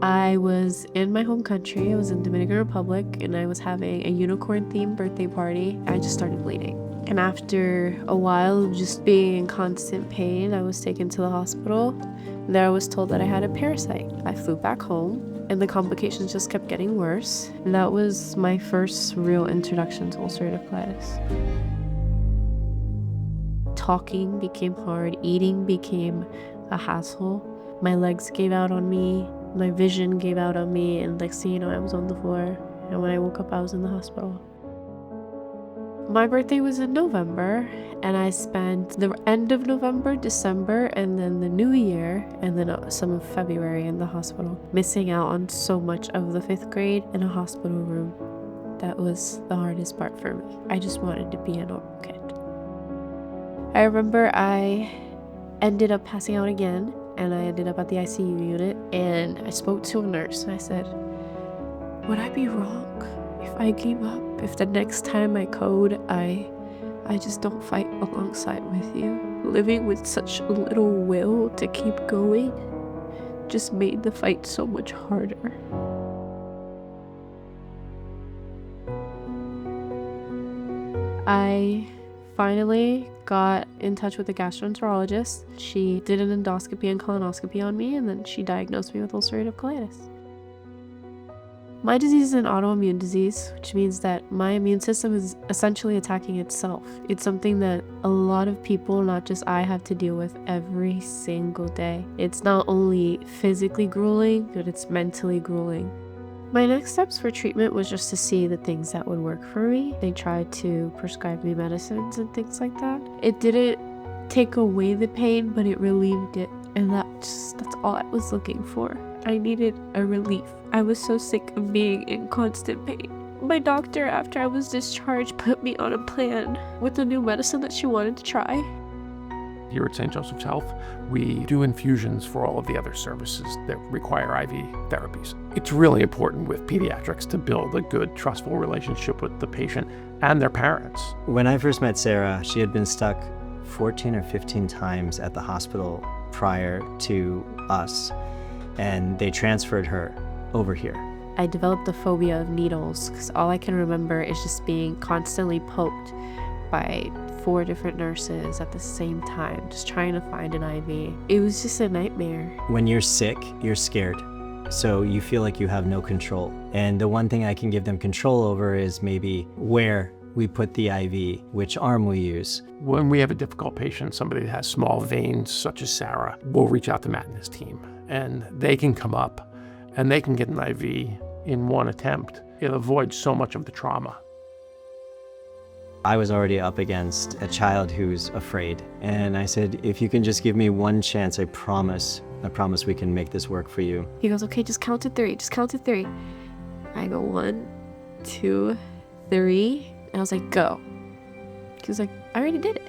I was in my home country. I was in Dominican Republic, and I was having a unicorn-themed birthday party. I just started bleeding. And after a while of just being in constant pain, I was taken to the hospital. There I was told that I had a parasite. I flew back home, and the complications just kept getting worse. And that was my first real introduction to ulcerative colitis. Talking became hard, eating became a hassle. My legs gave out on me, my vision gave out on me, and next thing you know, I was on the floor. And when I woke up, I was in the hospital. My birthday was in November, and I spent the end of November, December, and then the new year, and then some of February in the hospital, missing out on so much of the 5th grade in a hospital room. That was the hardest part for me. I just wanted to be a normal kid. I remember I ended up passing out again, and I ended up at the ICU unit, and I spoke to a nurse, and I said, would I be wrong if I gave up? If the next time I code, I just don't fight alongside with you? Living with such little will to keep going just made the fight so much harder. I finally got in touch with a gastroenterologist. She did an endoscopy and colonoscopy on me, and then she diagnosed me with ulcerative colitis. My disease is an autoimmune disease, which means that my immune system is essentially attacking itself. It's something that a lot of people, not just I, have to deal with every single day. It's not only physically grueling, but it's mentally grueling. My next steps for treatment was just to see the things that would work for me. They tried to prescribe me medicines and things like that. It didn't take away the pain, but it relieved it. And that's all I was looking for. I needed a relief. I was so sick of being in constant pain. My doctor, after I was discharged, put me on a plan with a new medicine that she wanted to try. Here at St. Joseph's Health, we do infusions for all of the other services that require IV therapies. It's really important with pediatrics to build a good, trustful relationship with the patient and their parents. When I first met Sara, she had been stuck 14 or 15 times at the hospital prior to us, and they transferred her over here. I developed a phobia of needles because all I can remember is just being constantly poked by 4 different nurses at the same time, just trying to find an IV. It was just a nightmare. When you're sick, you're scared. So you feel like you have no control. And the one thing I can give them control over is maybe where we put the IV, which arm we use. When we have a difficult patient, somebody that has small veins, such as Sara, we'll reach out to Matt and his team, and they can come up and they can get an IV in one attempt. It avoids so much of the trauma. I was already up against a child who's afraid. And I said, if you can just give me one chance, I promise we can make this work for you. He goes, okay, just count to 3. I go 1, 2, 3. And I was like, go. He was like, I already did it.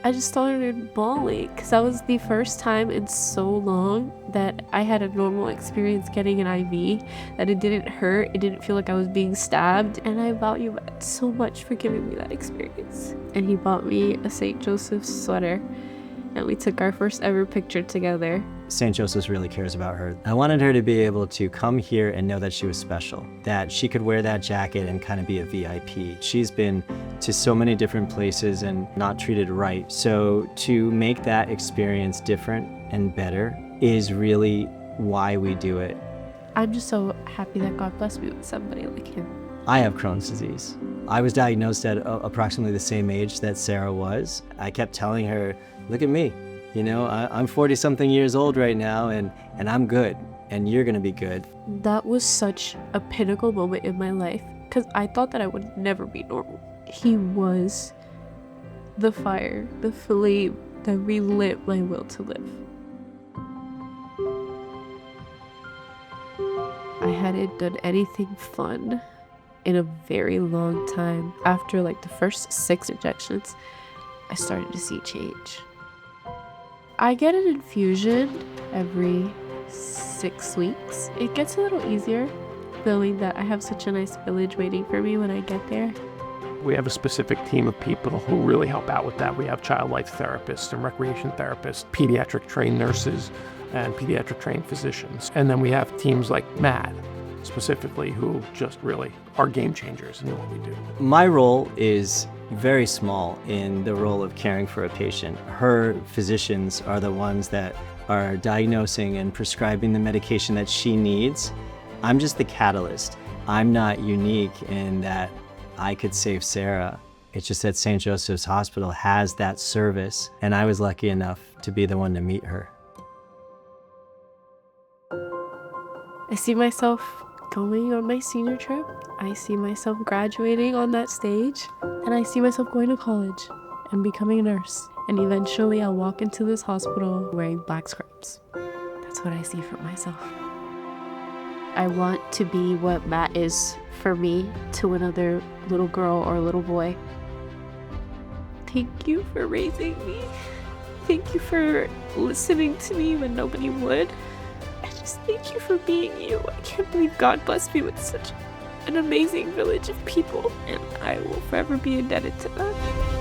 I just started bawling because that was the first time in so long that I had a normal experience getting an IV, that it didn't hurt, it didn't feel like I was being stabbed, and I value Matt so much for giving me that experience. And he bought me a St. Joseph's sweater, and we took our first ever picture together. St. Joseph's really cares about her. I wanted her to be able to come here and know that she was special, that she could wear that jacket and kind of be a VIP. She's been to so many different places and not treated right. So to make that experience different and better is really why we do it. I'm just so happy that God blessed me with somebody like him. I have Crohn's disease. I was diagnosed at approximately the same age that Sara was. I kept telling her, look at me. You know, I'm 40-something years old right now, and I'm good, and you're gonna be good. That was such a pinnacle moment in my life, because I thought that I would never be normal. He was the fire, the flame that relit my will to live. I hadn't done anything fun in a very long time. After like the first 6 injections, I started to see change. I get an infusion every 6 weeks. It gets a little easier knowing that I have such a nice village waiting for me when I get there. We have a specific team of people who really help out with that. We have child life therapists and recreation therapists, pediatric trained nurses, and pediatric trained physicians. And then we have teams like Matt, specifically, who just really are game changers in what we do. My role is very small in the role of caring for a patient. Her physicians are the ones that are diagnosing and prescribing the medication that she needs. I'm just the catalyst. I'm not unique in that I could save Sarah. It's just that St. Joseph's Hospital has that service, and I was lucky enough to be the one to meet her. I see myself going on my senior trip. I see myself graduating on that stage, and I see myself going to college and becoming a nurse. And eventually I'll walk into this hospital wearing black scrubs. That's what I see for myself. I want to be what Matt is for me to another little girl or little boy. Thank you for raising me. Thank you for listening to me when nobody would. And just thank you for being you. I can't believe God blessed me with such an amazing village of people, and I will forever be indebted to that.